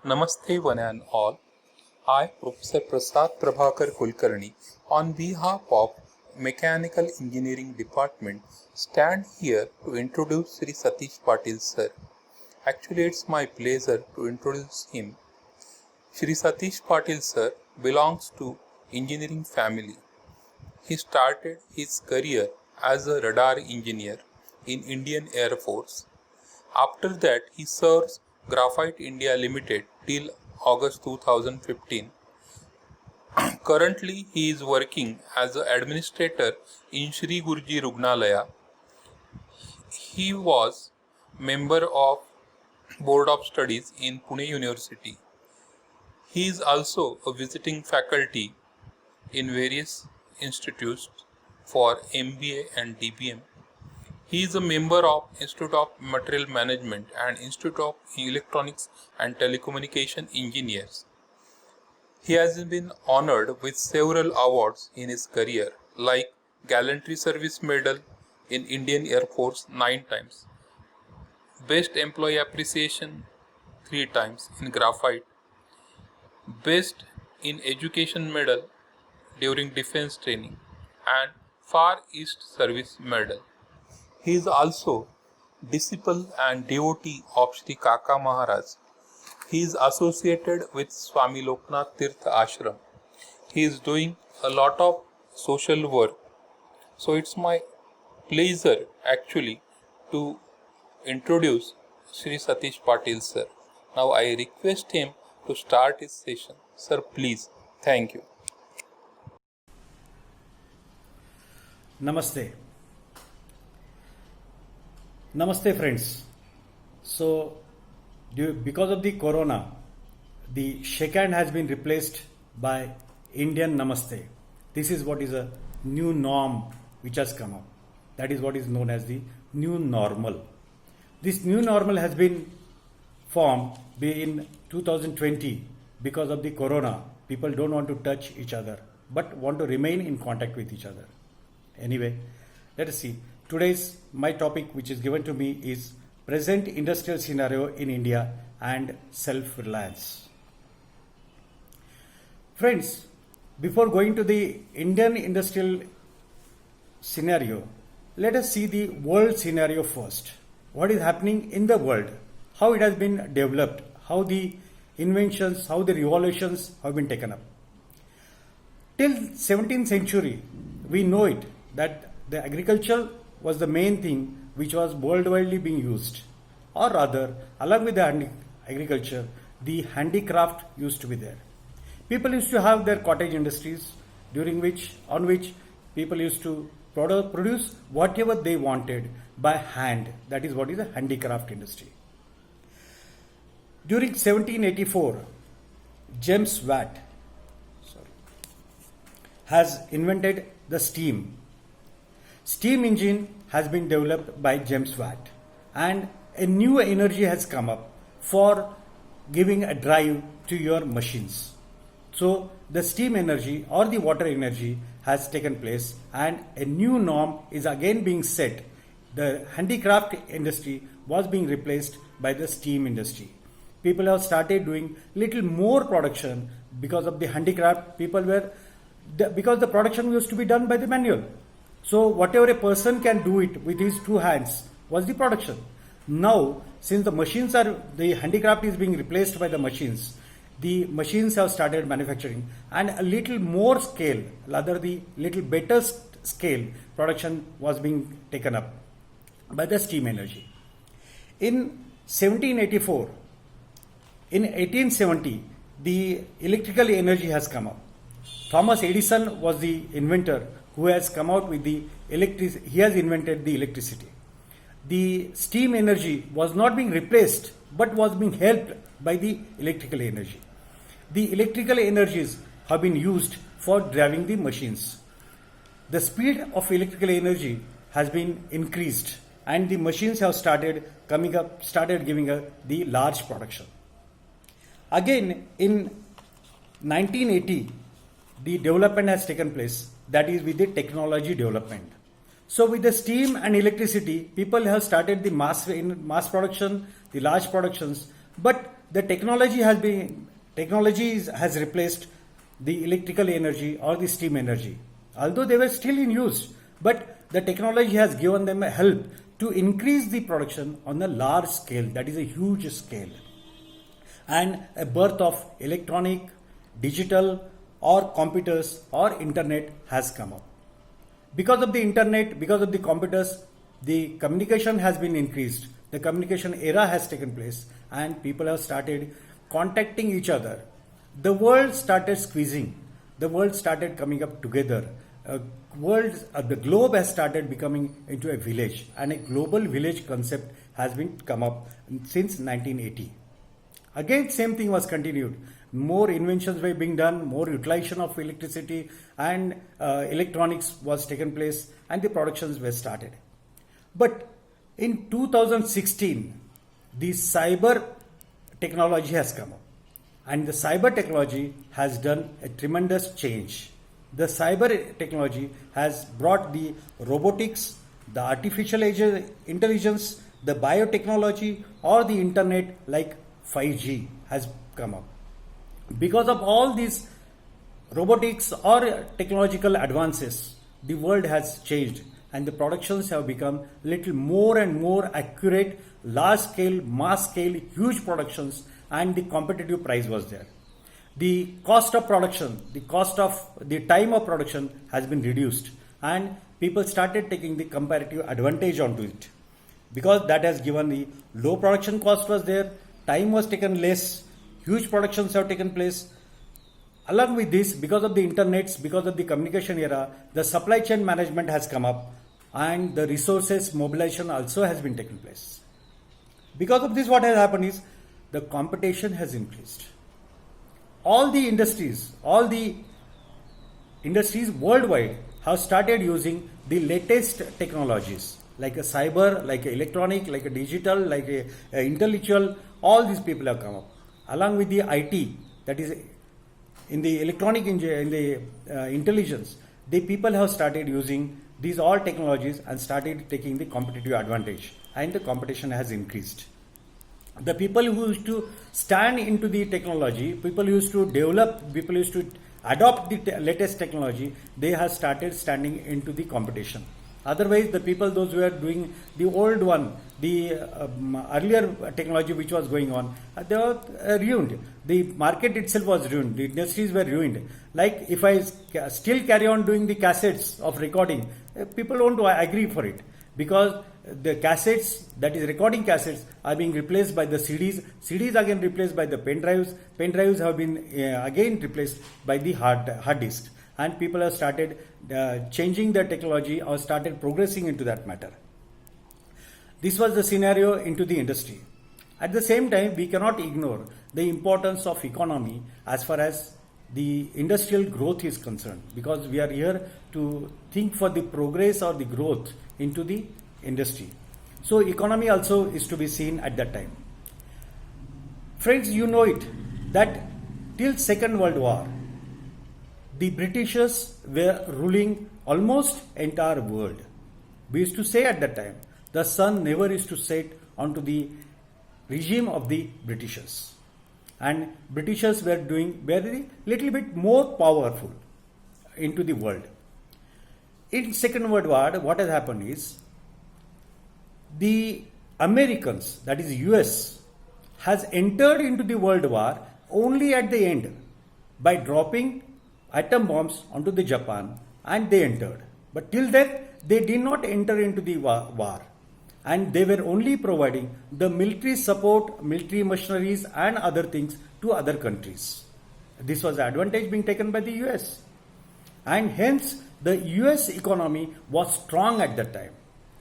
Namaste one and all. I, Professor Prasad Prabhakar Kulkarni, on behalf of Mechanical Engineering Department, stand here to introduce Sri Satish Patil sir. Actually, it's my pleasure to introduce him. Sri Satish Patil sir belongs to engineering family. He started his career as a radar engineer in Indian Air Force. After that, he serves Graphite India Limited till August 2015. Currently, he is working as an administrator in Shri Guruji Rugnalaya. He was member of Board of Studies in Pune University. He is also a visiting faculty in various institutes for MBA and DBM. He is a member of Institute of Material Management and Institute of Electronics and Telecommunication Engineers. He has been honored with several awards in his career, like Gallantry Service Medal in Indian Air Force 9 times, Best Employee Appreciation 3 times in Graphite, Best in Education Medal during Defense Training, and Far East Service Medal. He is also disciple and devotee of Sri Kaka Maharaj. He is associated with Swami Loknath Tirtha Ashram. He is doing a lot of social work. So it's my pleasure actually to introduce Sri Satish Patil sir. Now I request him to start his session. Sir, please. Thank you. Namaste. Namaste friends. So because of the corona, the shake hand has been replaced by Indian Namaste. This is what is a new norm which has come up. That is what is known as the new normal. This new normal has been formed in 2020 because of the corona. People don't want to touch each other but want to remain in contact with each other. Anyway, let us see. Today's my topic which is given to me is present industrial scenario in India and self-reliance. Friends, before going to the Indian industrial scenario, let us see the world scenario first. What is happening in the world, how it has been developed, how the inventions, how the revolutions have been taken up. Till 17th century, we know it that the agriculture was the main thing which was worldwide being used, or rather, along with the agriculture, the handicraft used to be there. People used to have their cottage industries, on which people used to produce whatever they wanted by hand. That is what is a handicraft industry. During 1784, James Watt has invented the steam. Steam engine has been developed by James Watt, and a new energy has come up for giving a drive to your machines. So the steam energy or the water energy has taken place, and a new norm is again being set. The handicraft industry was being replaced by the steam industry. People have started doing little more production because of the handicraft. Because the production used to be done by the manual. So whatever a person can do it with his two hands was the production. Now, since the handicraft is being replaced by the machines have started manufacturing, and a little more scale, rather the little better scale production was being taken up by the steam energy. In 1784, in 1870, the electrical energy has come up. Thomas Edison was the inventor who has come out with he has invented the electricity. The steam energy was not being replaced but was being helped by the electrical energy. The electrical energies have been used for driving the machines. The speed of electrical energy has been increased, and the machines have started giving the large production. Again, in 1980, the development has taken place, that is with the technology development. So with the steam and electricity, people have started the mass production, the large productions, but the has replaced the electrical energy or the steam energy. Although they were still in use, but the technology has given them a help to increase the production on a large scale, that is a huge scale. And a birth of electronic, digital or computers or internet has come up. Because of the internet, because of the computers, the communication has been increased. The communication era has taken place and people have started contacting each other. The world started squeezing. The world started coming up together. The globe has started becoming into a village, and a global village concept has been come up since 1980. Again, same thing was continued. More inventions were being done, more utilization of electricity and electronics was taken place, and the productions were started. But in 2016, the cyber technology has come up, and the cyber technology has done a tremendous change. The cyber technology has brought the robotics, the artificial intelligence, the biotechnology or the internet like 5G has come up. Because of all these robotics or technological advances, the world has changed and the productions have become little more and more accurate, large scale, mass scale, huge productions, and the competitive price was there. The cost of production, the time of production has been reduced, and people started taking the comparative advantage onto it, because that has given the low production cost was there, time was taken less, huge productions have taken place. Along with this, because of the internets, because of the communication era, the supply chain management has come up and the resources mobilization also has been taken place. Because of this, what has happened is the competition has increased. All the industries worldwide have started using the latest technologies like a cyber, like a electronic, like a digital, like a intellectual. All these people have come up. Along with the IT, that is in the electronic, in the intelligence, the people have started using these all technologies and started taking the competitive advantage, and the competition has increased. The people who used to stand into the technology, people used to develop, people used to adopt the latest technology, they have started standing into the competition. Otherwise, the people, those who are doing the old one, the earlier technology which was going on, they were ruined. The market itself was ruined. The industries were ruined. Like if I still carry on doing the cassettes of recording, people won't agree for it, because the cassettes, that is recording cassettes, are being replaced by the CDs. CDs again replaced by the pen drives. Pen drives have been again replaced by the hard disk. And people have started changing the technology or started progressing into that matter. This was the scenario into the industry. At the same time, we cannot ignore the importance of economy as far as the industrial growth is concerned, because we are here to think for the progress or the growth into the industry. So economy also is to be seen at that time. Friends, you know it that till Second World War, the Britishers were ruling almost entire world. We used to say at that time, the sun never used to set onto the regime of the Britishers. And Britishers were doing very little bit more powerful into the world. In Second World War, what has happened is the Americans, that is US, has entered into the World War only at the end by dropping atom bombs onto the Japan, and they entered. But till then, they did not enter into the war, and they were only providing the military support, military machineries and other things to other countries. This was the advantage being taken by the US, and hence the US economy was strong at that time.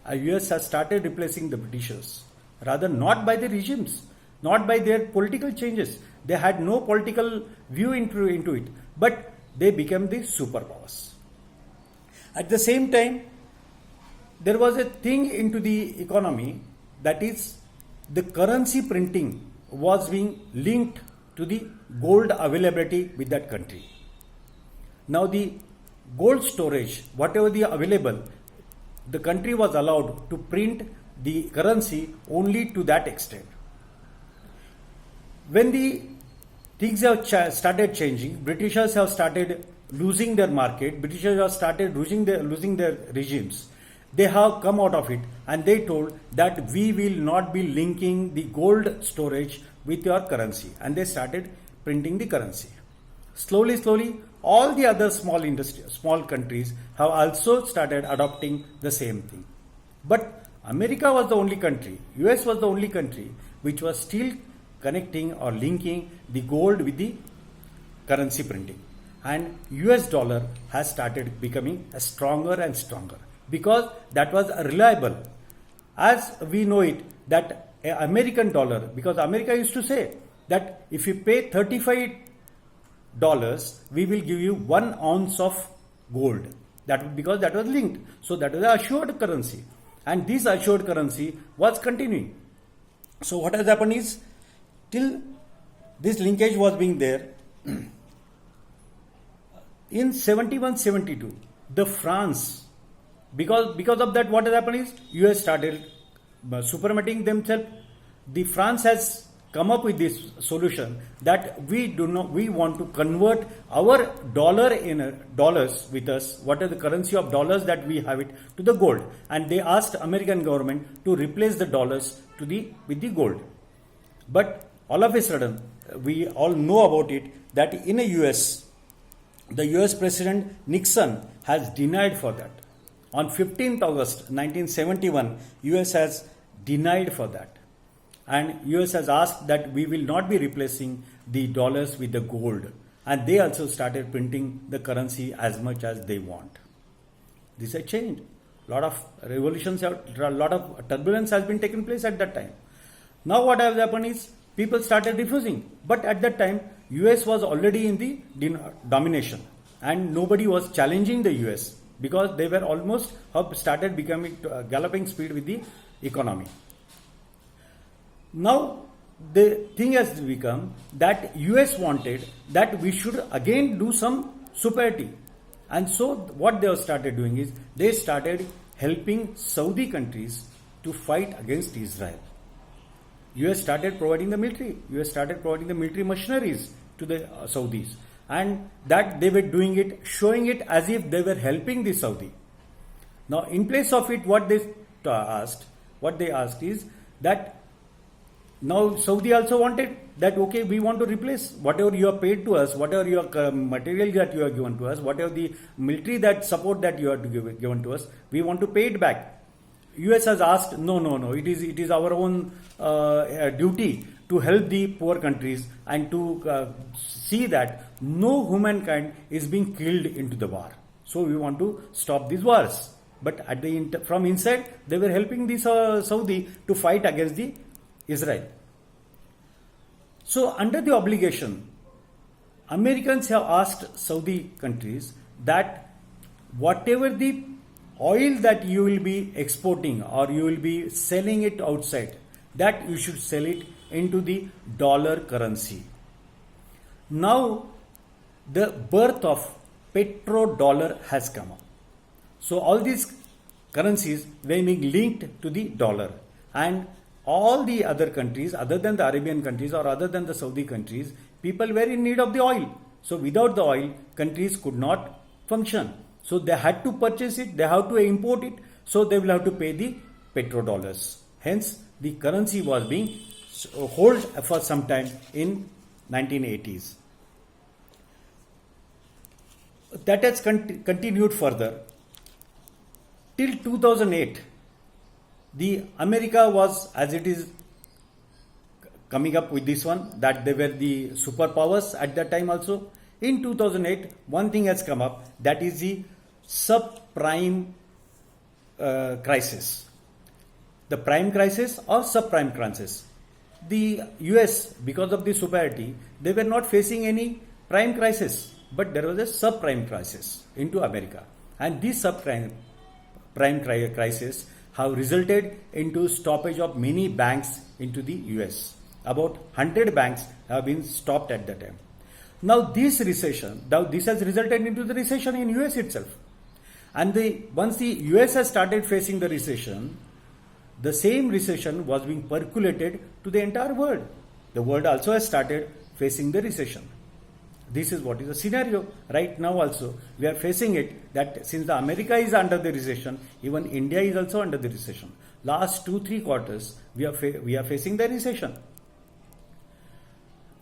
US has started replacing the Britishers, rather not by the regimes, not by their political changes. They had no political view into it, but they became the superpowers. At the same time, there was a thing into the economy, that is the currency printing was being linked to the gold availability with that country. Now the gold storage, whatever the available, the country was allowed to print the currency only to that extent. when the things have started changing, Britishers have started losing their market, Britishers have started losing their regimes. They have come out of it and they told that we will not be linking the gold storage with your currency, and they started printing the currency. Slowly, all the other small countries have also started adopting the same thing. But America was the only country, US was the only country which was still connecting or linking the gold with the currency printing. And US dollar has started becoming stronger and stronger because that was reliable. As we know it, that American dollar, because America used to say that if you pay $35, we will give you 1 ounce of gold. That because that was linked. So that was the assured currency. And this assured currency was continuing. So what has happened is, till this linkage was being there, in 71-72, the France, because of that, what has happened is US started supermating themselves. The France has come up with this solution that we want to convert our dollar in dollars with us, what is the currency of dollars that we have it, to the gold. And they asked American government to replace the dollars with the gold. But all of a sudden, we all know about it that in the US, the US President Nixon has denied for that. On 15th August 1971, US has denied for that. And US has asked that we will not be replacing the dollars with the gold. And they also started printing the currency as much as they want. This has changed. A lot of revolutions, a lot of turbulence has been taken place at that time. Now what has happened is people started refusing. But at that time, US was already in the domination. And nobody was challenging the US because they were almost started becoming galloping speed with the economy. Now the thing has become that US wanted that we should again do some superiority. And so what they have started doing is they started helping Saudi countries to fight against Israel. US started providing the military. US started providing the military machineries to the Saudis. And that they were doing it, showing it as if they were helping the Saudi. Now in place of it, what they asked is that now Saudi also wanted that, okay, we want to replace whatever you have paid to us, whatever your material that you have given to us, whatever the military that support that you have given to us, we want to pay it back. US has asked, no, it is our own duty to help the poor countries and to see that no humankind is being killed into the war. So we want to stop these wars. But from inside, they were helping the Saudi to fight against the Israel. So under the obligation, Americans have asked Saudi countries that whatever the oil that you will be exporting or you will be selling it outside, that you should sell it into the dollar currency. Now the birth of petrodollar has come up. So all these currencies were being linked to the dollar, and all the other countries other than the Arabian countries or other than the Saudi countries, people were in need of the oil. So without the oil, countries could not function. So they had to purchase it, they have to import it, so they will have to pay the petrodollars. Hence the currency was being held for some time in 1980s. That has continued further till 2008. The America was, as it is coming up with this one, that they were the superpowers at that time also. In 2008, one thing has come up, that is the subprime crisis. The prime crisis or subprime crisis. The US, because of the superiority, they were not facing any prime crisis, but there was a subprime crisis into America. And this subprime crisis have resulted into stoppage of many banks into the US. About 100 banks have been stopped at that time. Now this has resulted into the recession in US itself. And once the US has started facing the recession, the same recession was being percolated to the entire world. the world also has started facing the recession. This is what is the scenario right now also. We are facing it that since the America is under the recession, even India is also under the recession. Last 2-3 quarters, we are facing the recession.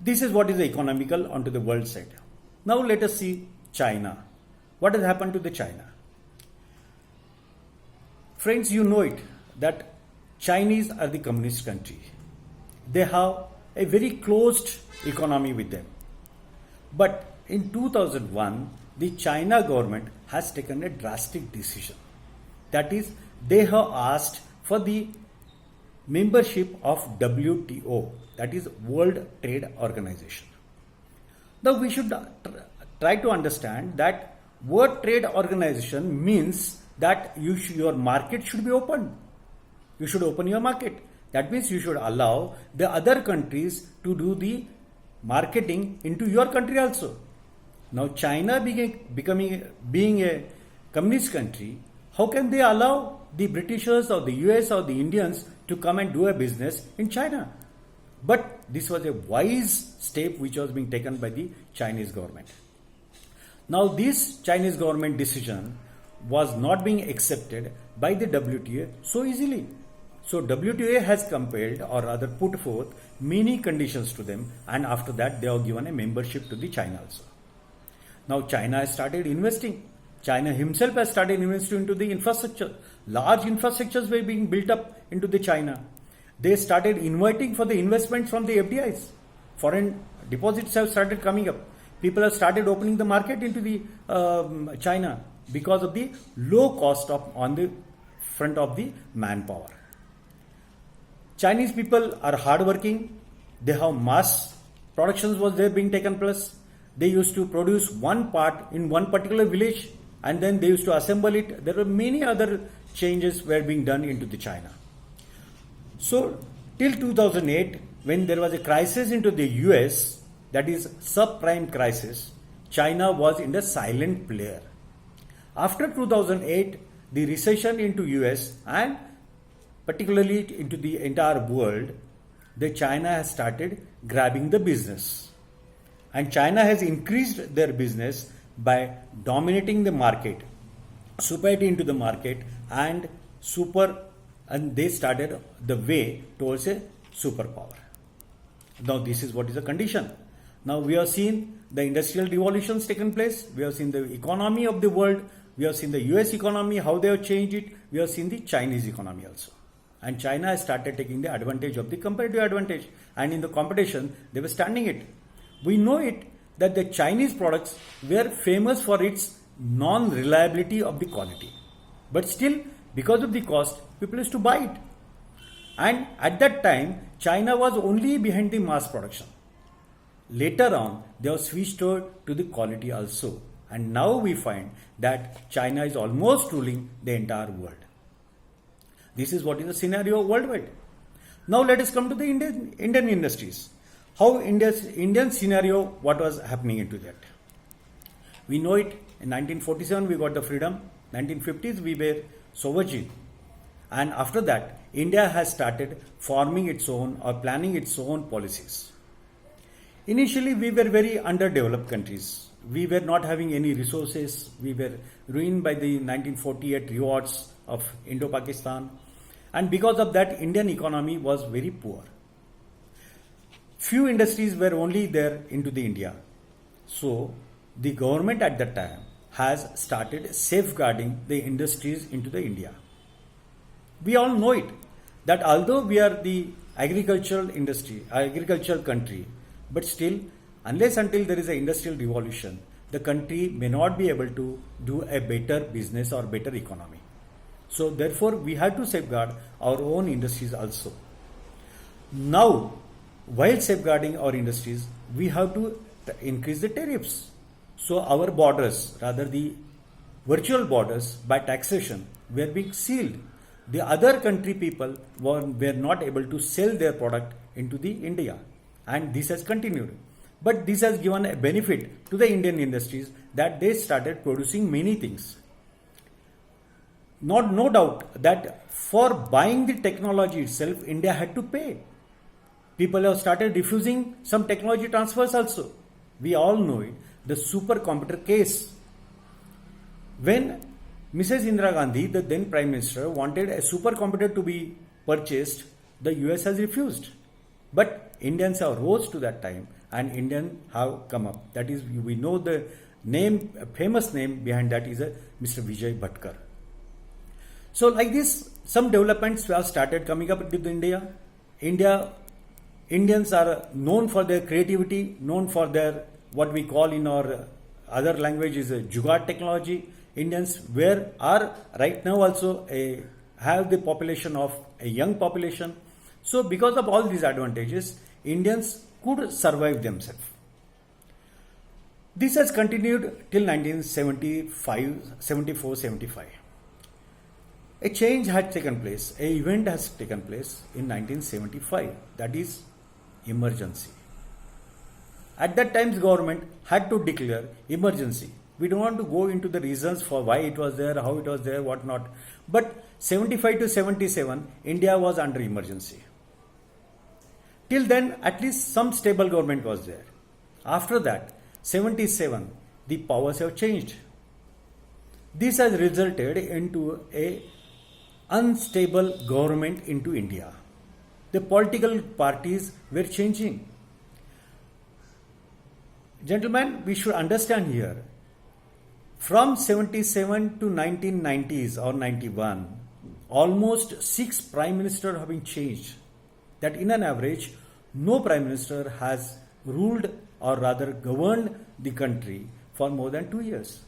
This is what is the economical onto the world side. Now let us see China. What has happened to the China? Friends, you know it that Chinese are the communist country. They have a very closed economy with them. But in 2001, the China government has taken a drastic decision. That is, they have asked for the membership of WTO, that is World Trade Organization. Now we should try to understand that World Trade Organization means that your market should be open. You should open your market. That means you should allow the other countries to do the marketing into your country also. Now China being a communist country, how can they allow the Britishers or the US or the Indians to come and do a business in China? But this was a wise step which was being taken by the Chinese government. Now this Chinese government decision was not being accepted by the WTO so easily. So WTO has compelled or rather put forth many conditions to them, and after that they have given a membership to the China also. Now China has started investing. China himself has started investing into the infrastructure. Large infrastructures were being built up into the China. They started inviting for the investments from the FDIs. Foreign deposits have started coming up. People have started opening the market into the China because of the low cost on the front of the manpower. Chinese people are hardworking. They have mass productions was there being taken place. They used to produce one part in one particular village and then they used to assemble it. There were many other changes were being done into the China. So till 2008, when there was a crisis into the US, that is subprime crisis, China was in the silent player. After 2008, the recession into US and particularly into the entire world, the China has started grabbing the business. And China has increased their business by dominating the market, superiority into the market, and they started the way towards a superpower. Now this is what is the condition. Now we have seen the industrial revolutions taken place. We have seen the economy of the world. We have seen the US economy, how they have changed it. We have seen the Chinese economy also. And China has started taking the advantage of the comparative advantage. And in the competition, they were standing it. We know it that the Chinese products were famous for its non-reliability of the quality. But still, because of the cost, people used to buy it. And at that time, China was only behind the mass production. Later on, they have switched over to the quality also. And now we find that China is almost ruling the entire world. This is what is the scenario worldwide. Now let us come to the Indian industries. How Indian scenario, what was happening into that? We know it, in 1947 we got the freedom, 1950s we were sovereign. And after that, India has started forming its own or planning its own policies. Initially, we were very underdeveloped countries. We were not having any resources. We were ruined by the 1948 rewards of Indo-Pakistan. And because of that, Indian economy was very poor. Few industries were only there into the India. So, the government at that time has started safeguarding the industries into the India. We all know it that although we are the agricultural country, but still, unless until there is an industrial revolution, the country may not be able to do a better business or better economy. So therefore, we have to safeguard our own industries also. Now, while safeguarding our industries, we have to increase the tariffs. So our borders, rather the virtual borders by taxation, were being sealed. The other country people were not able to sell their product into the India, and this has continued. But this has given a benefit to the Indian industries that they started producing many things. No doubt that for buying the technology itself, India had to pay. People have started refusing some technology transfers also. We all know it, the supercomputer case. When Mrs. Indira Gandhi, the then Prime Minister, wanted a supercomputer to be purchased, the US has refused. But Indians have rose to that time and Indians have come up. That is, we know the name, a famous name behind that is Mr. Vijay Bhatkar. So like this, some developments have started coming up with India. Indians are known for their creativity, known for their what we call in our other language is jugaad technology. Indians are right now also have the population of a young population. So because of all these advantages, Indians could survive themselves. This has continued till 1974-75. A change had taken place, an event has taken place in 1975, that is emergency. At that time, the government had to declare emergency. We don't want to go into the reasons for why it was there, how it was there, what not. But 75 to 77, India was under emergency. Till then, at least some stable government was there. After that, 77, the powers have changed. This has resulted into a unstable government into India. The political parties were changing. Gentlemen, we should understand here, from 77 to 1990s or 91, almost 6 prime ministers have been changed. That in an average, no prime minister has ruled or rather governed the country for more than 2 years.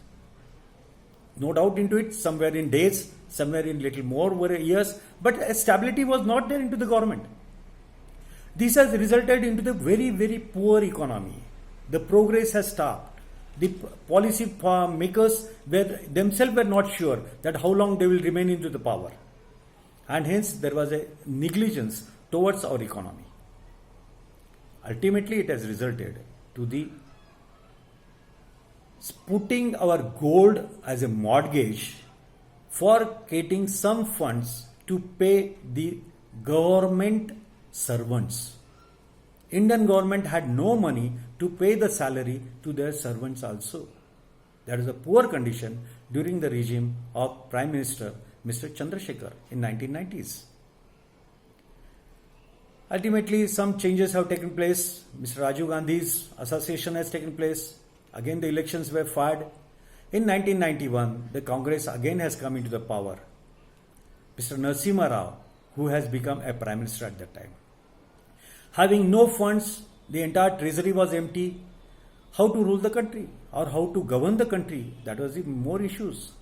No doubt into it, somewhere in days, somewhere in little more years, but stability was not there into the government. This has resulted into the very, very poor economy. The progress has stopped. The policy makers themselves were not sure that how long they will remain into the power. And hence there was a negligence towards our economy. Ultimately it has resulted to the putting our gold as a mortgage for getting some funds to pay the government servants. Indian government had no money to pay the salary to their servants also. That is a poor condition during the regime of Prime Minister Mr. Chandrasekhar in 1990s. Ultimately, some changes have taken place. Mr. Rajiv Gandhi's assassination has taken place. Again, the elections were fired. In 1991, the Congress again has come into the power. Mr. Narasimha Rao, who has become a Prime Minister at that time. Having no funds, the entire treasury was empty. How to rule the country or how to govern the country, that was even more issues.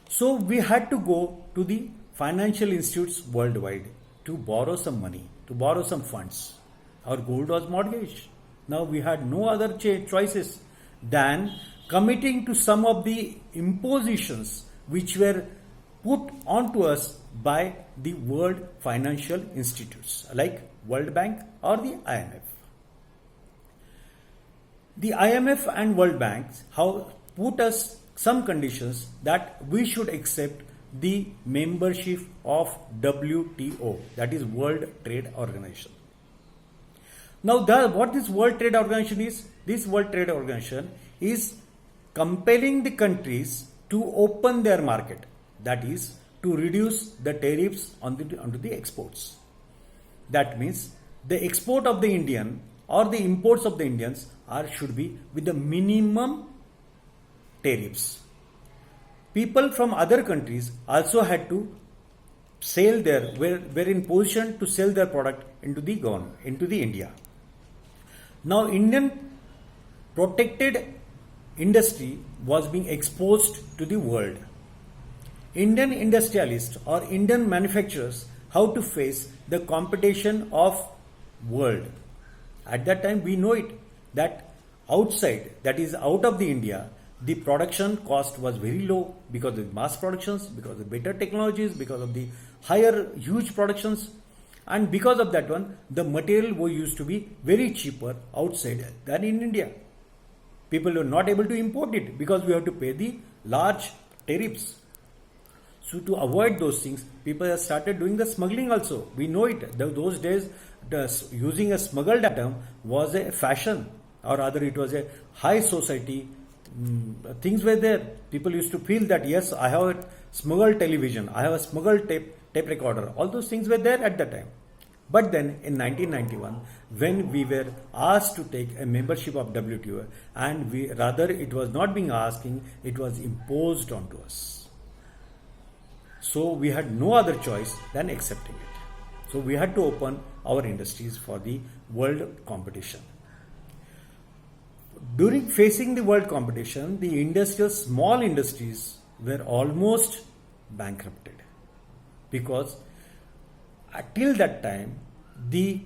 So we had to go to the financial institutes worldwide to borrow some money, to borrow some funds. Our gold was mortgaged. Now we had no other choices than committing to some of the impositions which were put onto us by the world financial institutes like World Bank or the IMF. The IMF and World Bank have put us some conditions that we should accept the membership of WTO, that is World Trade Organization. Now, what this World Trade Organization is? This World Trade Organization is compelling the countries to open their market, that is, to reduce the tariffs onto the exports. That means the export of the Indian or the imports of the Indians should be with the minimum tariffs. People from other countries also had to sell were in position to sell their product into the India. Now Indian protected industry was being exposed to the world. Indian industrialists or Indian manufacturers how to face the competition of world. At that time we know it that outside, that is out of the India, the production cost was very low because of mass productions, because of better technologies, because of the higher huge productions, and because of that one the material used to be very cheaper outside than in India. People were not able to import it because we have to pay the large tariffs. So to avoid those things, people have started doing the smuggling also. We know it. Those days, using a smuggled item was a fashion, or rather it was a high society. Things were there. People used to feel that yes, I have a smuggled television, I have a smuggled tape recorder. All those things were there at that time. But then in 1991, when we were asked to take a membership of WTO, and it was not being asking, it was imposed onto us. So we had no other choice than accepting it. So we had to open our industries for the world competition. During facing the world competition, the small industries were almost bankrupted, because till that time the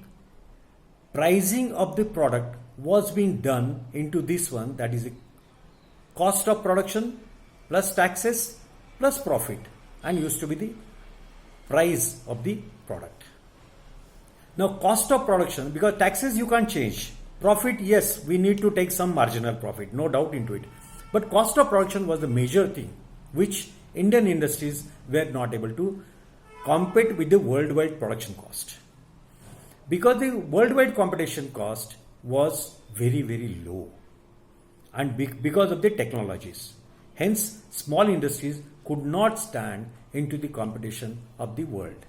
pricing of the product was being done into this one, that is the cost of production plus taxes plus profit, and used to be the price of the product. Now cost of production, because taxes you can't change, profit yes, we need to take some marginal profit, no doubt into it, but cost of production was the major thing which Indian industries were not able to compete with the worldwide production cost, because the worldwide competition cost was very, very low, and because of the technologies. Hence, small industries could not stand into the competition of the world,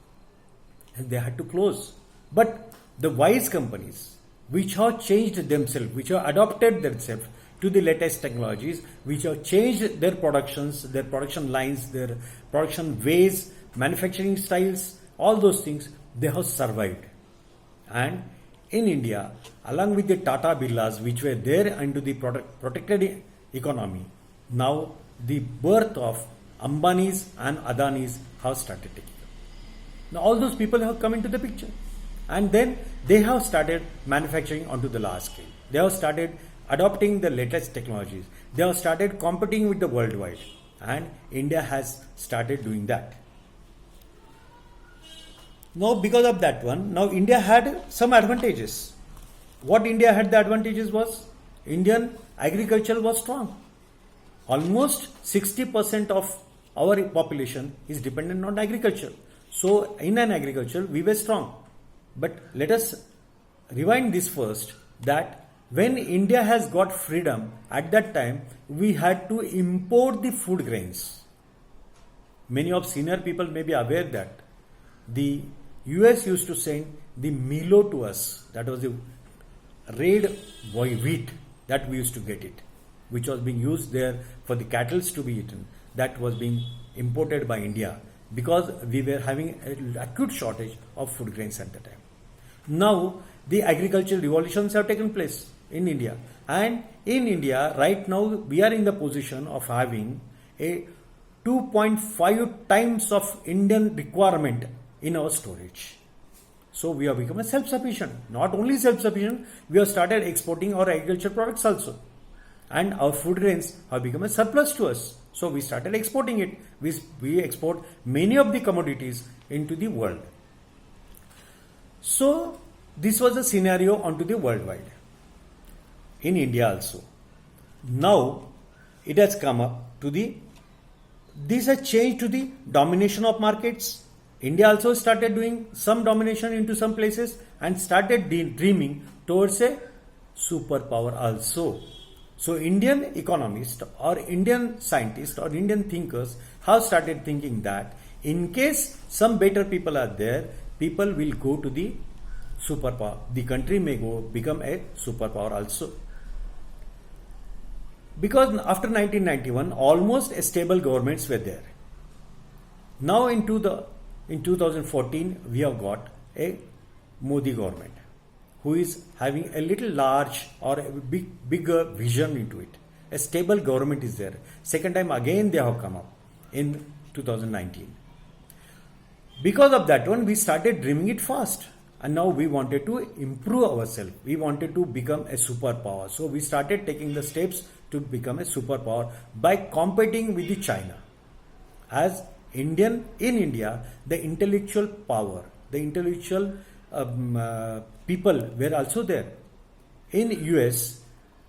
and they had to close. But the wise companies, which have changed themselves, which have adopted themselves to the latest technologies, which have changed their productions, their production lines, their production ways, manufacturing styles, all those things, they have survived. And in India, along with the Tata Birlas, which were there into the protected economy, now the birth of Ambanis and Adanis have started taking up. Now all those people have come into the picture, and then they have started manufacturing onto the large scale. They have started adopting the latest technologies. They have started competing with the worldwide, and India has started doing that. Now because of that one, now India had some advantages. What India had the advantages was, Indian agriculture was strong. Almost 60% of our population is dependent on agriculture. So in an agriculture we were strong. But let us rewind this first, that when India has got freedom, at that time we had to import the food grains. Many of senior people may be aware that the US used to send the Milo to us, that was the red wheat that we used to get it, which was being used there for the cattle to be eaten. That was being imported by India because we were having an acute shortage of food grains at the time. Now the agricultural revolutions have taken place in India, and in India right now we are in the position of having a 2.5 times of Indian requirement in our storage. So we have become a self-sufficient. Not only self-sufficient, we have started exporting our agricultural products also, and our food grains have become a surplus to us. So we started exporting it. We export many of the commodities into the world. So this was the scenario onto the worldwide. In India also. Now it has come up to this has changed to the domination of markets. India also started doing some domination into some places and started dreaming towards a superpower also. So Indian economists or Indian scientists or Indian thinkers have started thinking that in case some better people are there, people will go to the superpower. The country may become a superpower also. Because after 1991, almost stable governments were there. Now in 2014, we have got a Modi government who is having a little large or a bigger vision into it. A stable government is there. Second time again they have come up in 2019. Because of that one, we started dreaming it fast. And now we wanted to improve ourselves. We wanted to become a superpower. So we started taking the steps to become a superpower by competing with the China. As in India, the intellectual power, the intellectual people were also there. In US,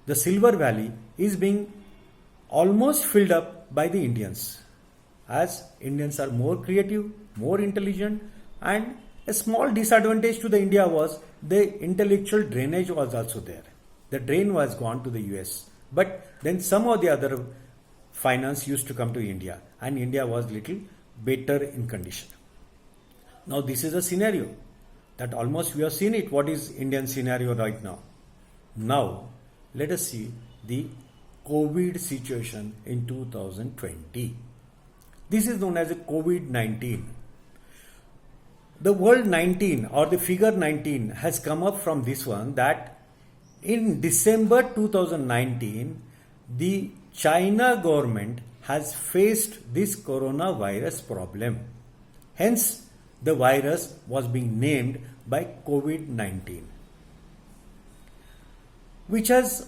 the Silver Valley is being almost filled up by the Indians. as Indians are more creative, more intelligent, and a small disadvantage to the India was the intellectual drainage was also there. The drain was gone to the US, but then some of the other finance used to come to India, and India was little better in condition. Now this is a scenario that almost we have seen it. What is Indian scenario right now? Now let us see the COVID situation in 2020. This is known as a COVID-19. The word 19 or the figure 19 has come up from this one, that in December 2019, the China government has faced this coronavirus problem. Hence, the virus was being named by COVID-19, which has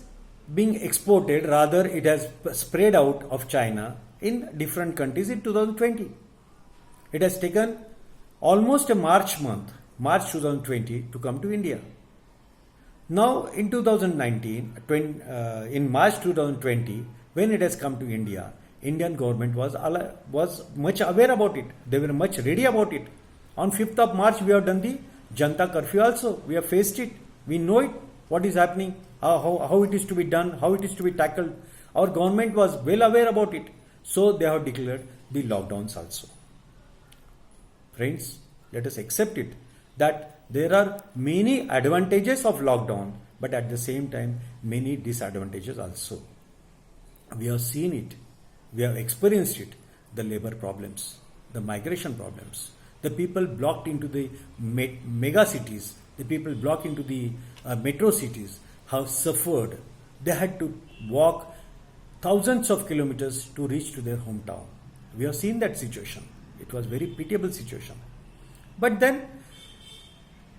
been exported, rather it has spread out of China in different countries in 2020. It has taken almost a March 2020 to come to India. Now in 2019, in March 2020, when it has come to India, Indian government was much aware about it. They were much ready about it. On 5th of March, we have done the Janta curfew also. We have faced it. We know it, what is happening, how it is to be done, how it is to be tackled. Our government was well aware about it. So they have declared the lockdowns also. Friends, let us accept it that there are many advantages of lockdown, but at the same time, many disadvantages also. We have seen it. We have experienced it. The labor problems, the migration problems, the people blocked into the mega cities, the people blocked into the metro cities have suffered. They had to walk thousands of kilometers to reach to their hometown. We have seen that situation. It was very pitiable situation. But then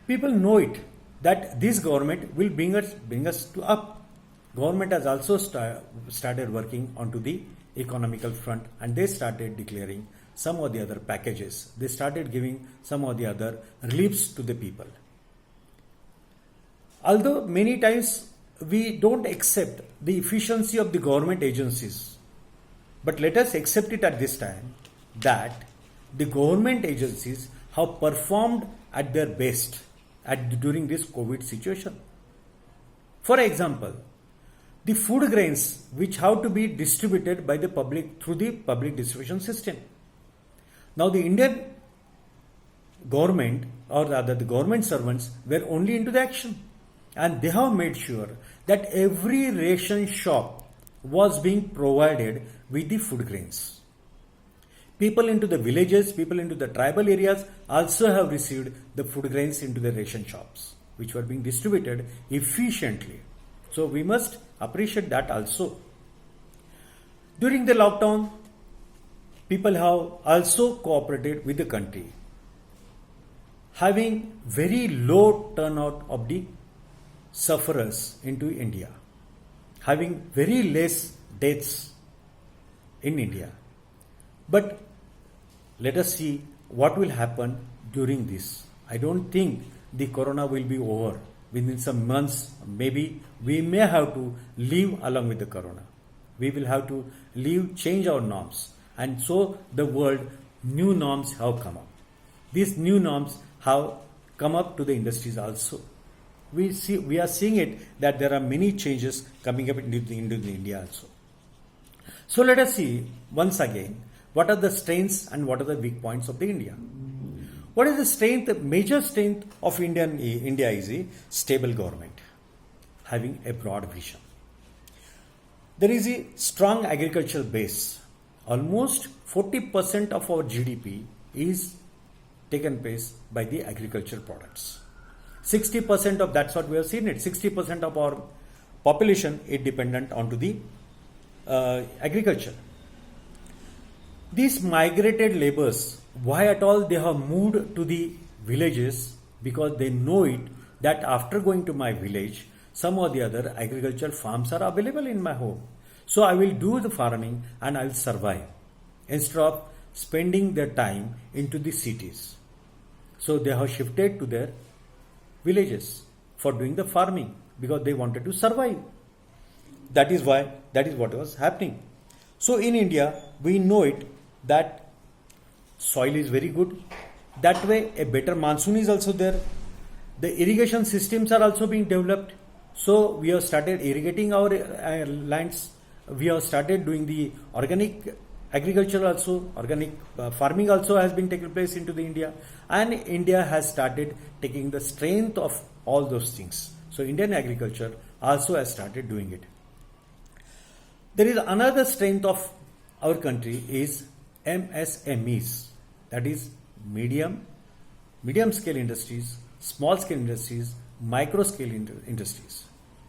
people know it that this government will bring us to up. Government has also started working onto the economical front, and they started declaring some of the other packages. They started giving some of the other reliefs to the people. Although many times we don't accept the efficiency of the government agencies, but let us accept it at this time that the government agencies have performed at their best during this COVID situation. For example, the food grains which have to be distributed by the public through the public distribution system. Now the Indian government, or rather the government servants, were only into the action, and they have made sure that every ration shop was being provided with the food grains. People into the villages, people into the tribal areas also have received the food grains into the ration shops, which were being distributed efficiently. So we must appreciate that also. During the lockdown, people have also cooperated with the country, having very low turnout of the sufferers into India, having very less deaths in India. But let us see what will happen during this. I don't think the corona will be over. Within some months, maybe we may have to live along with the corona. We will have to change our norms. And so the world, new norms have come up. These new norms have come up to the industries also. We are seeing it that there are many changes coming up into India also. So let us see once again what are the strengths and what are the weak points of the India. What is the strength? The major strength of India is a stable government, having a broad vision. There is a strong agricultural base. Almost 40% of our GDP is taken place by the agricultural products. 60% of that's what we have seen it. 60% of our population is dependent onto the agriculture. These migrated laborers, why at all they have moved to the villages? Because they know it that after going to my village, some or the other agricultural farms are available in my home. So I will do the farming and I will survive instead of spending their time into the cities. So they have shifted to their villages for doing the farming because they wanted to survive. That is what was happening. So in India, we know it that soil is very good. That way, a better monsoon is also there. The irrigation systems are also being developed. So we have started irrigating our lands. We have started doing the organic agriculture also. Organic farming also has been taking place into the India, and India has started taking the strength of all those things. So Indian agriculture also has started doing it. There is another strength of our country is MSMEs, that is medium scale industries, small scale industries, micro scale industries.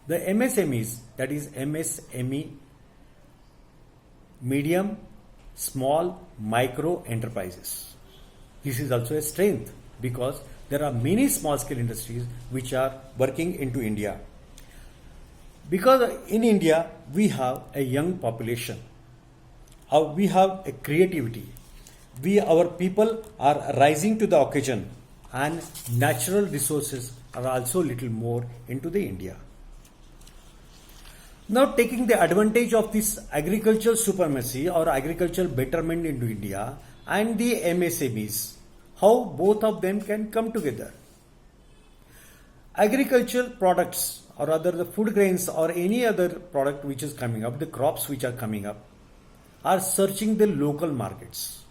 The MSMEs, that is MSME, medium, small, micro enterprises. This is also a strength because there are many small scale industries which are working into India. Because in India we have a young population, we have a creativity, our people are rising to the occasion, and natural resources are also little more into the India. Now, taking the advantage of this agricultural supremacy or agricultural betterment into India and the MSMEs, how both of them can come together. Agricultural products, or rather the food grains or any other product which is coming up, the crops which are coming up, are searching the local markets.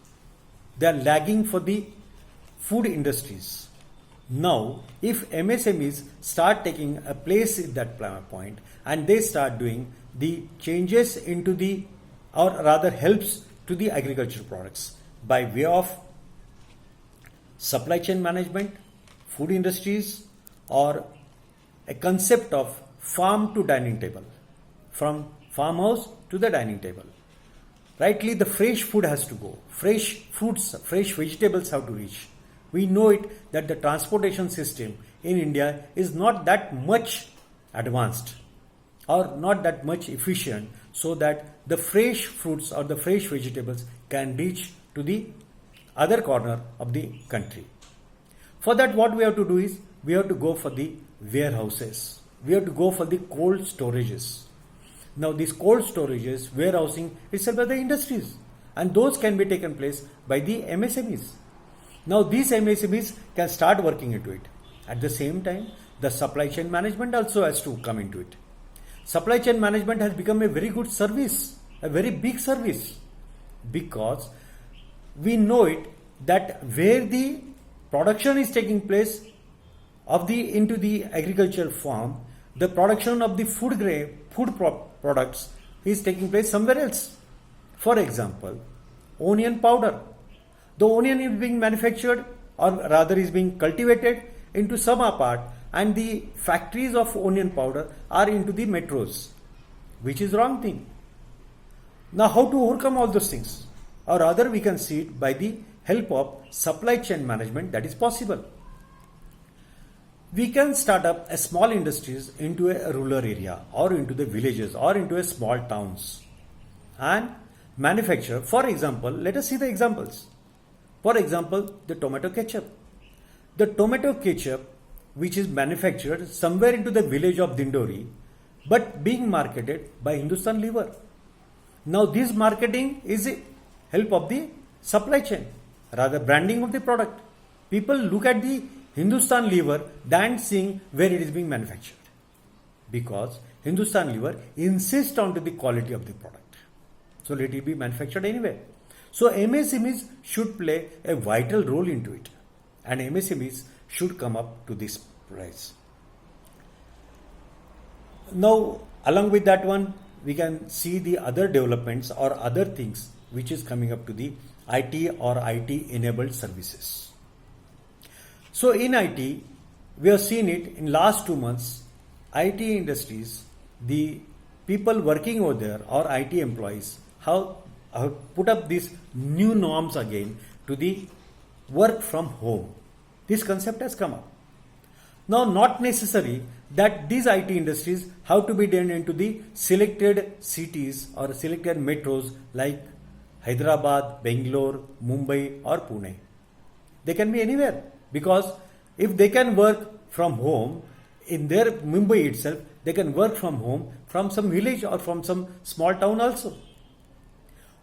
They are lagging for the food industries. Now, if MSMEs start taking a place at that point and they start doing the changes into the, or rather helps to the agricultural products by way of supply chain management, food industries, or a concept of farm to dining table, from farmhouse to the dining table. Rightly, the fresh food has to go. Fresh fruits, fresh vegetables have to reach. We know it that the transportation system in India is not that much advanced or not that much efficient, so that the fresh fruits or the fresh vegetables can reach to the other corner of the country. For that, what we have to do is we have to go for the warehouses. We have to go for the cold storages. Now, these cold storages, warehousing itself by the industries, and those can be taken place by the MSMEs. Now, these MSMEs can start working into it. At the same time, the supply chain management also has to come into it. Supply chain management has become a very good service, a very big service, because we know it that where the production is taking place of the into the agricultural farm, the production of the food products is taking place somewhere else. For example, onion powder. The onion is being manufactured, or rather is being cultivated into some part, and the factories of onion powder are into the metros, which is wrong thing. Now, how to overcome all those things? Or rather, we can see it by the help of supply chain management that is possible. We can start up a small industries into a rural area or into the villages or into a small towns and manufacture. For example, let us see the examples. For example, the tomato ketchup. The tomato ketchup which is manufactured somewhere into the village of Dindori but being marketed by Hindustan Lever. Now, this marketing is a help of the supply chain, rather branding of the product. People look at the Hindustan Lever than seeing where it is being manufactured, because Hindustan Lever insists on to the quality of the product. So let it be manufactured anywhere. So MSMEs should play a vital role into it, and MSMEs should come up to this price. Now, along with that one, we can see the other developments or other things which is coming up to the IT or IT enabled services. So in IT, we have seen it in last 2 months, IT industries, the people working over there or IT employees have put up these new norms again to the work from home. This concept has come up. Now, not necessary that these IT industries have to be done into the selected cities or selected metros like Hyderabad, Bangalore, Mumbai or Pune. They can be anywhere, because if they can work from home in their Mumbai itself, they can work from home from some village or from some small town also.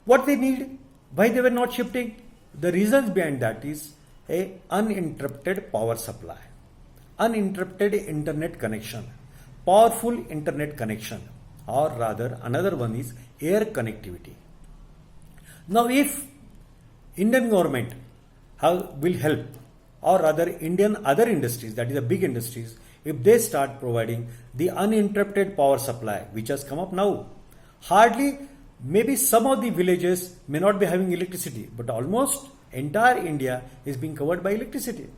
What they need, why they were not shifting? Because Hindustan Lever has already The reasons behind that is a uninterrupted power supply, uninterrupted internet connection, powerful internet connection, or rather another one is air connectivity. Now if Indian government will help, or rather Indian other industries, that is the big industries, if they start providing the uninterrupted power supply which has come up now, hardly maybe some of the villages may not be having electricity, but almost entire India is being covered by electricity.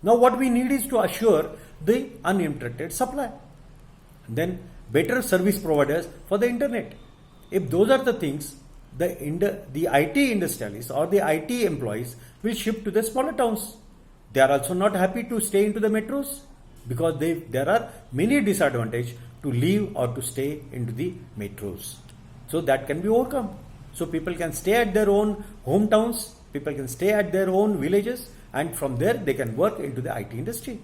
Now what we need is to assure the uninterrupted supply. Then better service providers for the internet. If those are the things, the IT industrialists or the IT employees will shift to the smaller towns. They are also not happy to stay into the metros because there are many disadvantages to live or to stay into the metros. So that can be overcome. So people can stay at their own hometowns, people can stay at their own villages, and from there they can work into the IT industry.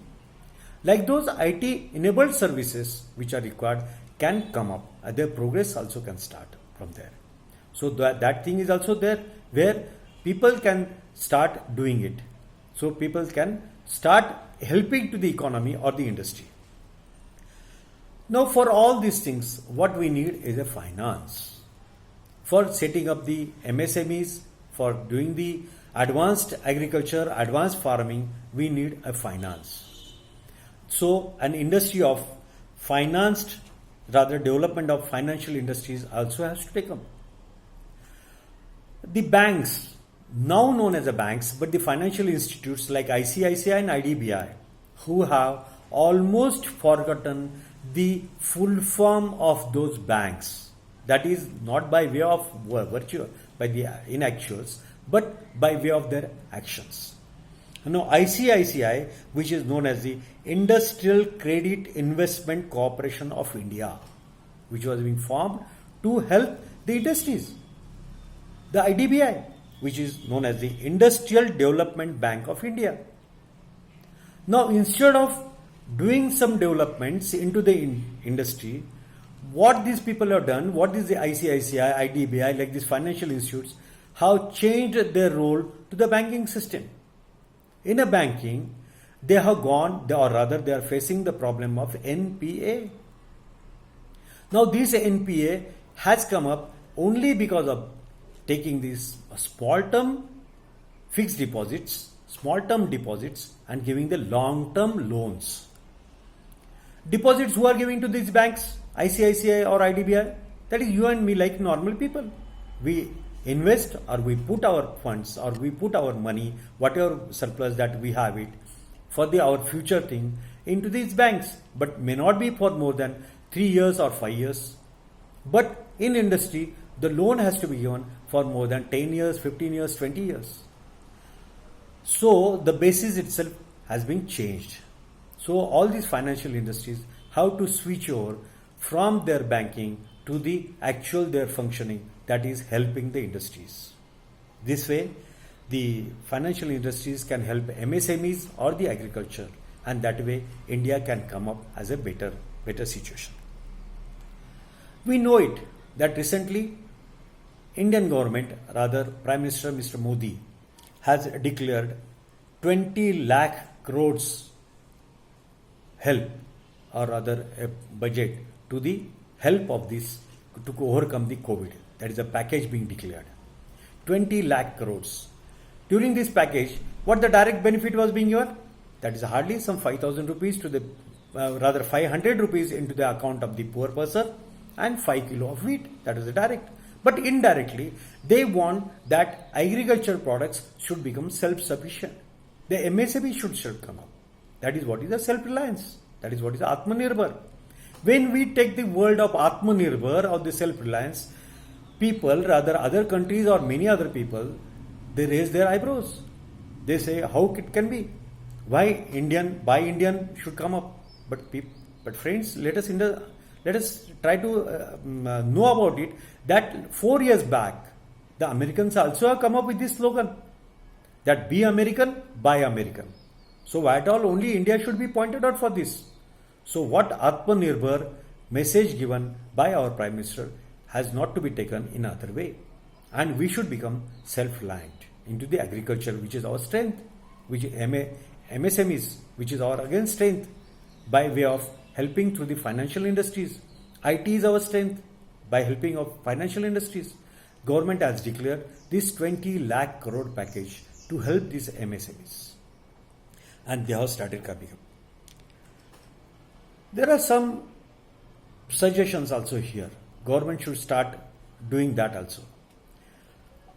Like those IT enabled services which are required can come up, and their progress also can start from there. So that thing is also there where people can start doing it. So people can start helping to the economy or the industry. Now for all these things, what we need is a finance. For setting up the MSMEs, for doing the advanced agriculture, advanced farming, we need a finance. So an industry of financed, rather development of financial industries also has to take up. The banks, now known as the banks, but the financial institutes like ICICI and IDBI, who have almost forgotten the full form of those banks. That is not by way of virtue, by the inactuals, but by way of their actions. Now ICICI, which is known as the Industrial Credit Investment Corporation of India, which was being formed to help the industries. The IDBI, which is known as the Industrial Development Bank of India. Now instead of doing some developments into the industry, what these people have done, what is the ICICI, IDBI, like these financial institutes, have changed their role to the banking system. In a banking, they have gone, or rather they are facing the problem of NPA. Now this NPA has come up only because of taking these small term fixed deposits, small term deposits, and giving the long term loans. Deposits who are giving to these banks, ICICI or IDBI, that is you and me, like normal people. We invest or we put our funds or we put our money, whatever surplus that we have it, for our future thing into these banks, but may not be for more than 3 years or 5 years. But in industry, the loan has to be given for more than 10 years, 15 years, 20 years. So the basis itself has been changed. So all these financial industries have to switch over from their banking to the actual their functioning, that is helping the industries. This way, the financial industries can help MSMEs or the agriculture, and that way India can come up as a better situation. We know it that recently Indian government, rather Prime Minister Mr. Modi, has declared 20 lakh crores help, or rather a budget to the help of this to overcome the COVID. That is a package being declared. 20 lakh crores. During this package, what the direct benefit was being given? That is hardly some 5,000 rupees to the, rather 500 rupees into the account of the poor person and 5 kilo of wheat. That is the direct. But indirectly, they want that agriculture products should become self-sufficient. The MSME should come up. That is what is the self-reliance. That is what is Atmanirbhar. When we take the word of Atmanirbhar or the self-reliance, people, rather other countries or many other people, they raise their eyebrows. They say, how it can be? Why Indian should come up? But friends, let us try to know about it, that 4 years back, the Americans also have come up with this slogan, that be American, buy American. So why at all only India should be pointed out for this? So what Atmanirbhar message given by our Prime Minister has not to be taken in other way. And we should become self-reliant. into the agriculture, which is our strength, which is MSMEs, which is our again strength, by way of helping through the financial industries. IT is our strength by helping of financial industries. Government has declared this 20 lakh crore package to help these MSMEs, and they have started coming up. There are some suggestions also here. Government should start doing that also.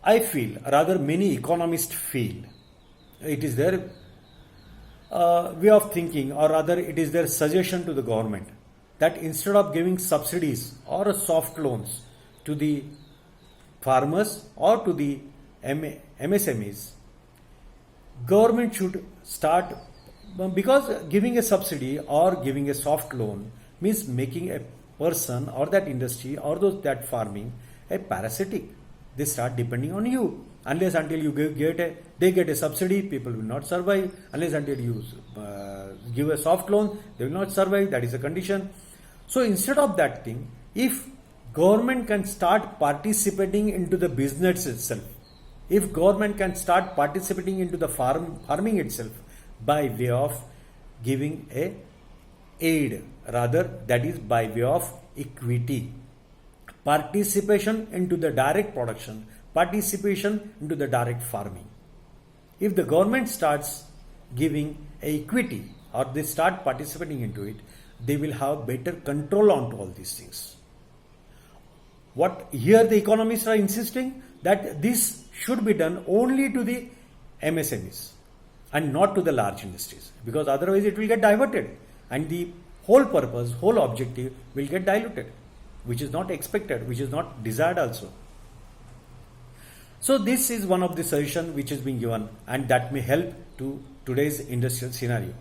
I feel, rather many economists feel, it is their way of thinking, or rather it is their suggestion to the government, that instead of giving subsidies or soft loans to the farmers or to the MSMEs, government should start, because giving a subsidy or giving a soft loan means making a person or that industry or that farming a parasitic. They start depending on you. Unless until you they get a subsidy, people will not survive. Unless until you give a soft loan, they will not survive. That is a condition. So instead of that thing, if government can start participating into the business itself, if government can start participating into the farming itself by way of giving a aid, rather that is by way of equity, participation into the direct production, participation into the direct farming. If the government starts giving a equity or they start participating into it, they will have better control onto all these things. What here the economists are insisting that this should be done only to the MSMEs and not to the large industries, because otherwise it will get diverted and the whole purpose, whole objective will get diluted, which is not expected, which is not desired also. So this is one of the suggestions which is being given, and that may help to today's industrial scenario.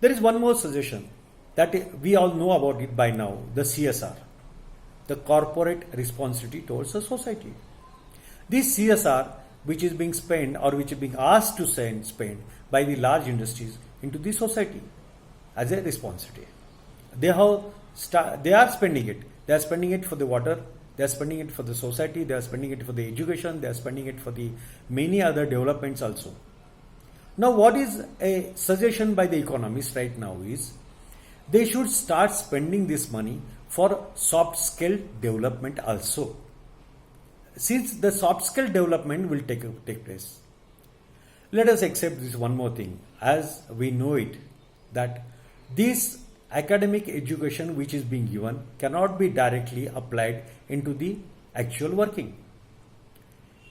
There is one more suggestion that we all know about it by now, the CSR, the corporate responsibility towards the society. This CSR which is being spent or which is being asked to spend by the large industries into the society as a responsibility. They are spending it. They are spending it for the water. They are spending it for the society. They are spending it for the education. They are spending it for the many other developments also. Now, what is a suggestion by the economists right now is they should start spending this money for soft skill development also. Since the soft skill development will take place, let us accept this one more thing, as we know it, that this academic education which is being given cannot be directly applied into the actual working.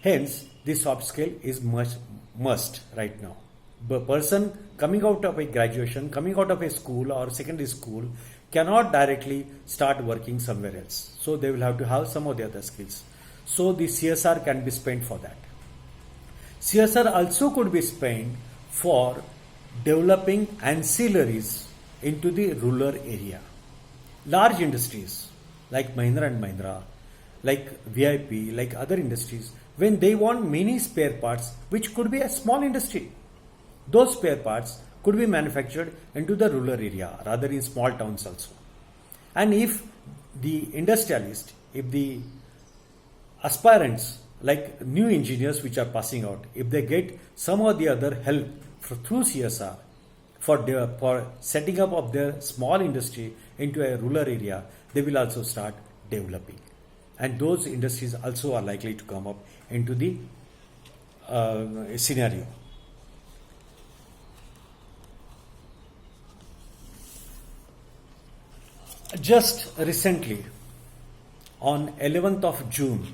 Hence, the soft skill is must right now. The person coming out of a graduation, coming out of a school or secondary school cannot directly start working somewhere else. So they will have to have some of the other skills. So the CSR can be spent for that. CSR also could be spent for developing ancillaries into the rural area. Large industries like Mahindra and Mahindra, like VIP, like other industries, when they want many spare parts, which could be a small industry, those spare parts could be manufactured into the rural area, rather in small towns also. And if the industrialist, if the aspirants, like new engineers which are passing out, if they get some or the other help through CSR for setting up of their small industry into a rural area, they will also start developing. And those industries also are likely to come up into the scenario. Just recently, on 11th of June,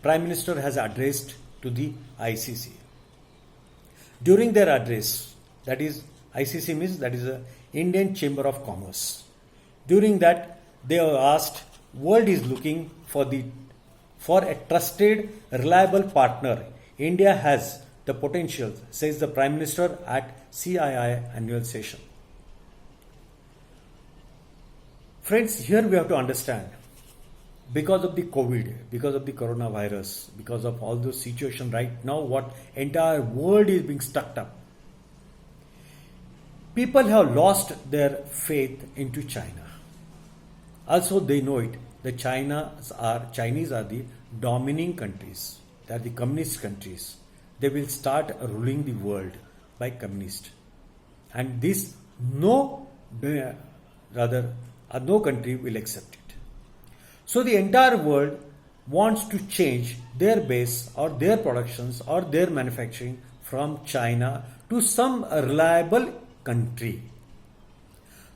Prime Minister has addressed to the ICC. During their address, that is ICC means that is the Indian Chamber of Commerce. During that, they were asked, world is looking for a trusted, reliable partner. India has the potential, says the Prime Minister at CII annual session. Friends, here we have to understand, because of the COVID, because of the coronavirus, because of all those situations right now, what entire world is being stuck up. People have lost their faith into China. Also, they know it. The Chinese are the dominating countries. that the communist countries, they will start ruling the world by communist. And this no country will accept it. So the entire world wants to change their base or their productions or their manufacturing from China to some reliable country.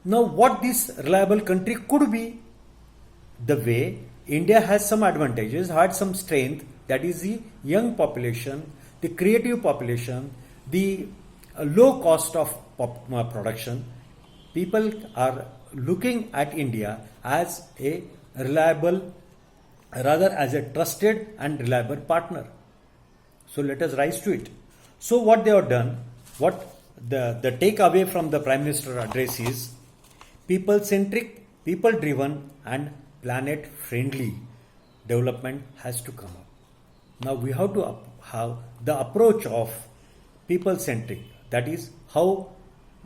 Now what this reliable country could be? The way India has some advantages, had some strength, that is the young population, the creative population, the low cost of production. People are looking at India as a reliable, rather as a trusted and reliable partner. So let us rise to it. So what they have done, what the takeaway from the Prime Minister address is, people-centric, people-driven and planet-friendly development has to come up. Now we have to have the approach of people-centric, that is how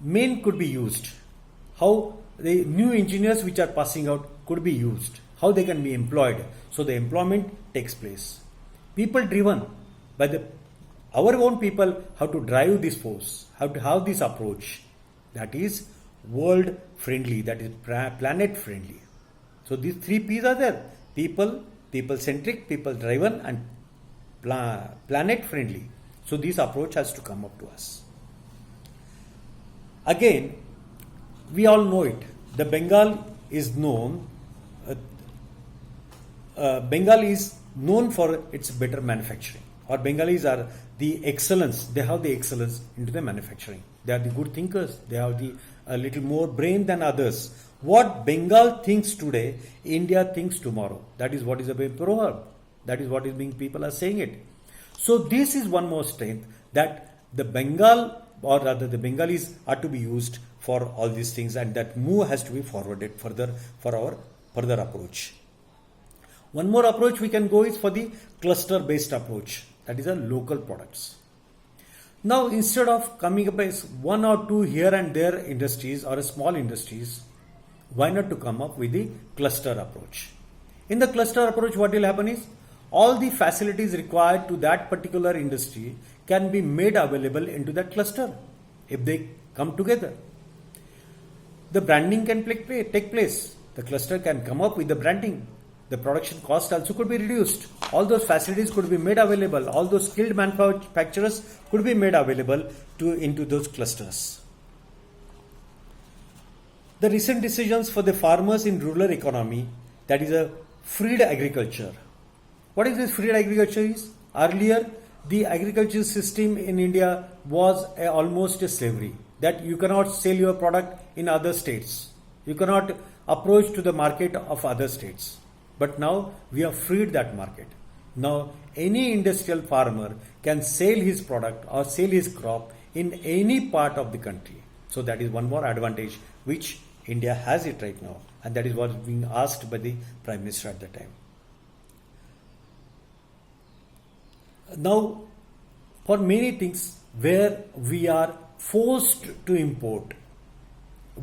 men could be used, how the new engineers which are passing out could be used, how they can be employed, so the employment takes place. People-driven, by our own people have to drive this force, have to have this approach, that is world friendly, that is planet friendly. So these 3 P's are there: people, people-centric, people-driven and planet friendly. So this approach has to come up to us. Again, we all know it. The Bengal is known for its better manufacturing. Or Bengalis are the excellence. They have the excellence into the manufacturing. They are the good thinkers. They have the a little more brain than others. What Bengal thinks today, India thinks tomorrow. That is what is a proverb. That is what is being, people are saying it. So this is one more strength, that the Bengal, or rather the Bengalis, are to be used for all these things, and that move has to be forwarded further for our further approach. One more approach we can go is for the cluster based approach, that is a local products. Now instead of coming up as 1 or 2 here and there industries or small industries, why not to come up with the cluster approach? In the cluster approach, what will happen is all the facilities required to that particular industry can be made available into that cluster if they come together. The branding can take place. The cluster can come up with the branding. The production cost also could be reduced. All those facilities could be made available. All those skilled manufacturers could be made available into those clusters. The recent decisions for the farmers in rural economy, that is a freed agriculture. What is this freed agriculture is? Earlier, the agriculture system in India was almost a slavery, that you cannot sell your product in other states. You cannot approach to the market of other states. But now we have freed that market. Now any industrial farmer can sell his product or sell his crop in any part of the country. So that is one more advantage which India has it right now, and that is what is being asked by the Prime Minister at the time. Now, for many things where we are forced to import,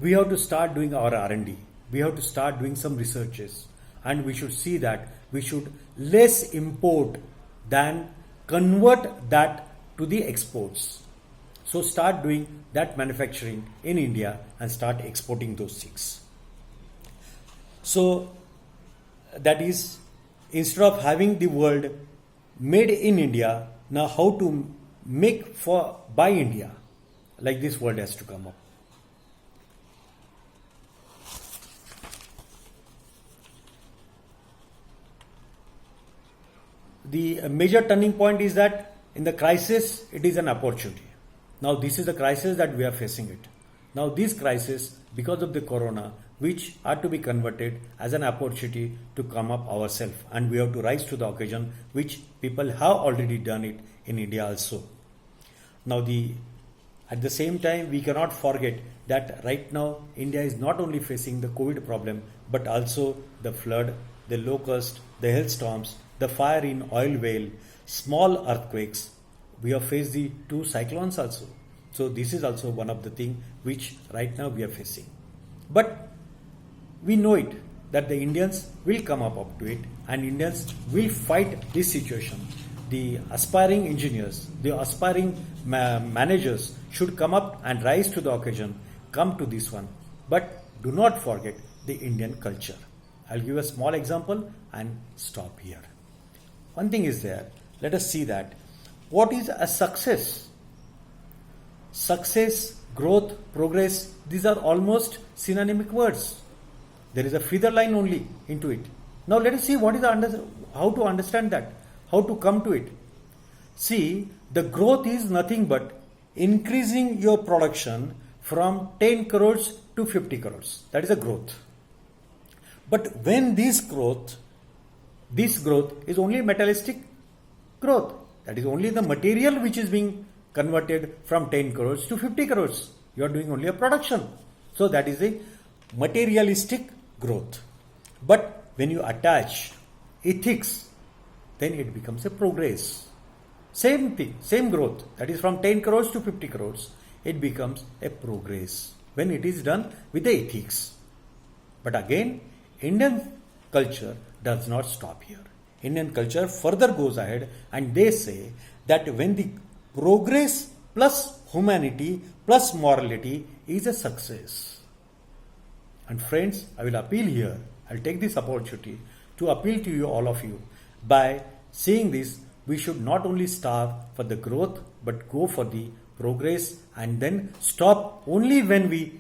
we have to start doing our R&D. We have to start doing some researches, and we should see that we should less import than convert that to the exports. So start doing that manufacturing in India and start exporting those things. So that is, instead of having the world made in India, now how to make for by India, like this world has to come up. The major turning point is that in the crisis, it is an opportunity. Now this is the crisis that we are facing it. Now this crisis, because of the corona, which are to be converted as an opportunity to come up ourselves, and we have to rise to the occasion, which people have already done it in India also. Now at the same time, we cannot forget that right now India is not only facing the COVID problem, but also the flood, the locust, the hailstorms, the fire in oil well, small earthquakes. We have faced the 2 cyclones also. So this is also one of the things which right now we are facing. But we know it, that the Indians will come up to it, and Indians will fight this situation the aspiring engineers, the aspiring managers should come up and rise to the occasion, come to this one. But do not forget the Indian culture. I'll give a small example and stop here. One thing is there, let us see that. What is a success? Success, growth, progress, these are almost synonymic words. There is a feather line only into it. Now let us see what is how to understand that, how to come to it. See, the growth is nothing but increasing your production from 10 crores to 50 crores. That is a growth. But when this growth is only materialistic growth. That is only the material which is being converted from 10 crores to 50 crores. You are doing only a production. So that is a materialistic growth. But when you attach ethics, then it becomes a progress. Same thing, same growth. That is from 10 crores to 50 crores. It becomes a progress when it is done with the ethics. But again, Indian culture does not stop here. Indian culture further goes ahead and they say that when the progress plus humanity plus morality is a success. And friends, I will appeal here, I'll take this opportunity to appeal to you, all of you, by saying this, we should not only starve for the growth but go for the progress and then stop only when we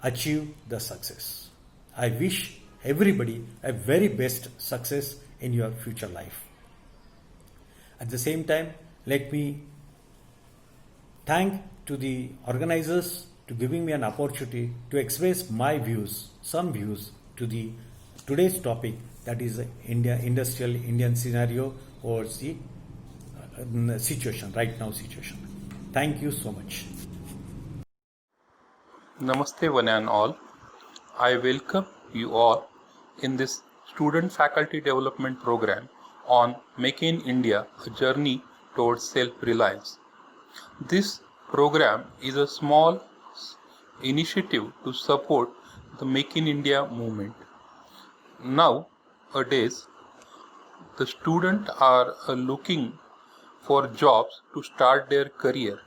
achieve the success. I wish everybody a very best success in your future life. At the same time, let me thank to the organizers to giving me an opportunity to express my views, some views to the today's topic, that is industrial Indian scenario or the situation, right now situation. Thank you so much. Namaste one and all. I welcome you all in this student faculty development program on Make in India, a journey towards self-reliance. This program is a small initiative to support the Make in India movement. Nowadays, the students are looking for jobs to start their career.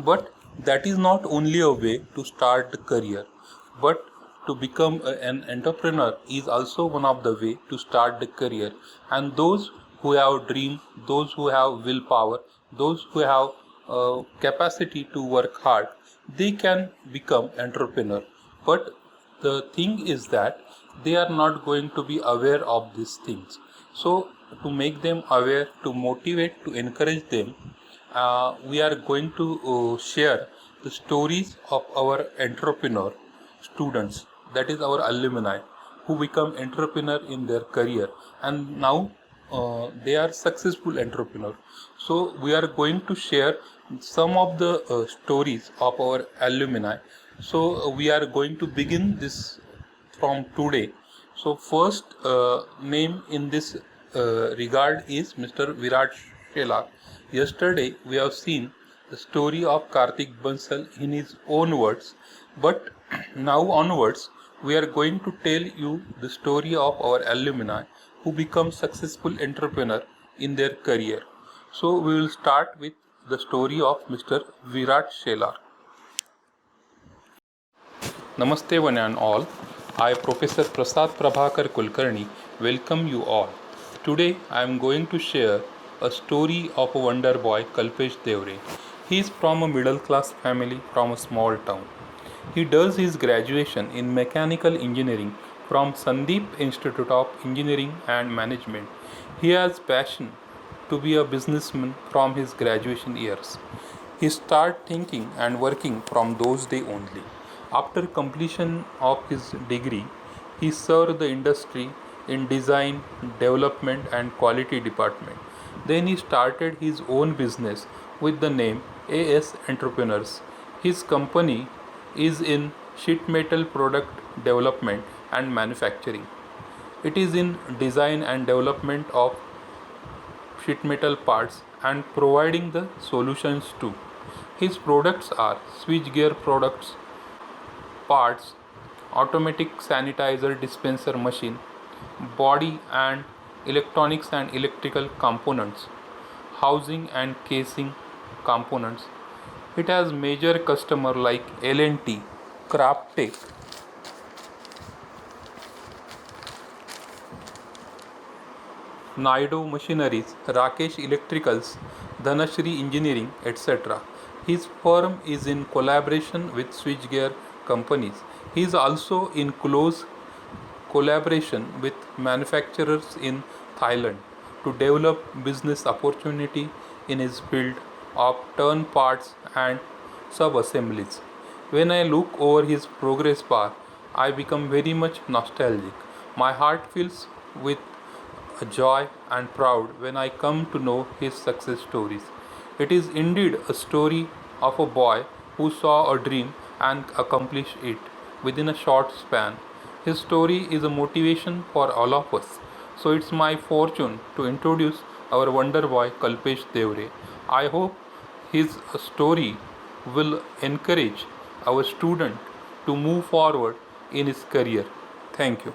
But that is not only a way to start the career, but to become an entrepreneur is also one of the way to start the career. And those who have dream, those who have willpower, those who have capacity to work hard, they can become entrepreneur. But the thing is that they are not going to be aware of these things. So to make them aware, to motivate, to encourage them, we are going to share the stories of our entrepreneur students, that is our alumni, who become entrepreneur in their career and now they are successful entrepreneur. So we are going to share some of the stories of our alumni. So we are going to begin this from today. So first name in this regard is Mr. Virat Shelar. Yesterday we have seen the story of Karthik Bansal in his own words, but now onwards we are going to tell you the story of our alumni who become successful entrepreneur in their career. So we will start with the story of Mr. Virat Shelar. Namaste one and all. I, Professor Prasad Prabhakar Kulkarni, welcome you all. Today I am going to share a story of a wonder boy, Kalpesh Devre. He is from a middle class family from a small town. He does his graduation in mechanical engineering from Sandeep Institute of Engineering and Management. He has passion to be a businessman from his graduation years. He started thinking and working from those days only. After completion of his degree, he served the industry in design, development and quality department. Then he started his own business with the name AS Entrepreneurs. His company is in sheet metal product development and manufacturing. It is in design and development of sheet metal parts and providing the solutions too. His products are switchgear products, parts, automatic sanitizer dispenser machine, body and electronics and electrical components, housing and casing components. It has major customers like L&T, Crafttech, Naido Machineries, Rakesh Electricals, Dhanashri Engineering, etc. His firm is in collaboration with switchgear companies. He is also in close collaboration with manufacturers in Thailand to develop business opportunity in his field of turn parts and sub-assemblies. When I look over his progress bar, I become very much nostalgic. My heart fills with joy and proud when I come to know his success stories. It is indeed a story of a boy who saw a dream and accomplished it within a short span. His story is a motivation for all of us. So it's my fortune to introduce our wonder boy Kalpesh Devre. I hope his story will encourage our student to move forward in his career. Thank you.